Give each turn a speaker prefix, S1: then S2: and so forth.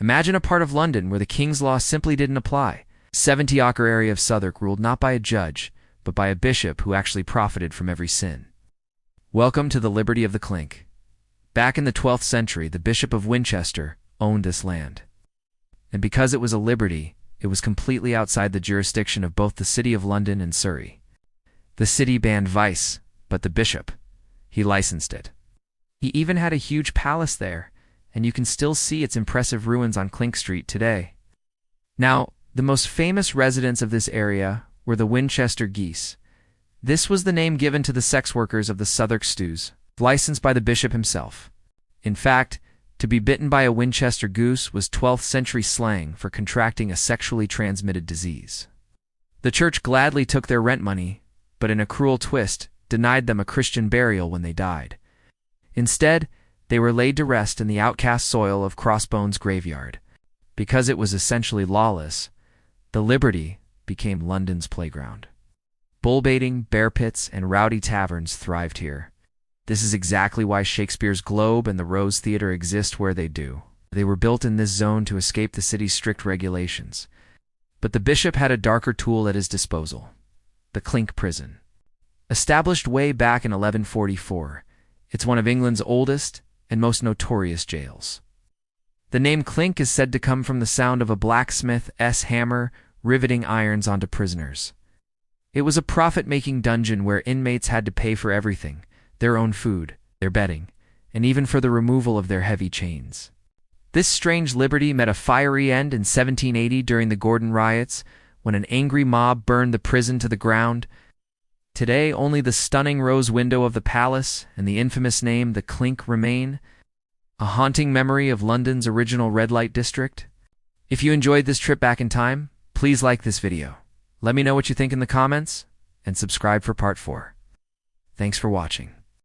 S1: Imagine a part of London where the King's Law simply didn't apply. 70-acre area of Southwark ruled not by a judge, but by a bishop who actually profited from every sin. Welcome to the liberty of the clink. Back in the 12th century, the Bishop of Winchester owned this land. And because it was a liberty, it was completely outside the jurisdiction of both the City of London and Surrey. The city banned vice, but the bishop, he licensed it. He even had a huge palace there, and you can still see its impressive ruins on Clink Street today. Now, the most famous residents of this area were the Winchester geese. This was the name given to the sex workers of the Southwark stews, licensed by the bishop himself. In fact, to be bitten by a Winchester goose was 12th century slang for contracting a sexually transmitted disease. The church gladly took their rent money, but in a cruel twist, denied them a Christian burial when they died. Instead, they were laid to rest in the outcast soil of Crossbones graveyard. Because it was essentially lawless, the Liberty became London's playground. Bull baiting, bear pits, and rowdy taverns thrived here. This is exactly why Shakespeare's Globe and the Rose Theatre exist where they do. They were built in this zone to escape the city's strict regulations. But the bishop had a darker tool at his disposal: the Clink Prison. Established way back in 1144, it's one of England's oldest and most notorious jails. The name Clink is said to come from the sound of a blacksmith's hammer riveting irons onto prisoners. It was a profit-making dungeon where inmates had to pay for everything: their own food, their bedding, and even for the removal of their heavy chains. This strange liberty met a fiery end in 1780 during the Gordon riots, when an angry mob burned the prison to the ground. Today, only the stunning rose window of the palace and the infamous name the Clink remain, a haunting memory of London's original red light district. If you enjoyed this trip back in time, please like this video. Let me know what you think in the comments, and subscribe for part 4. Thanks for watching.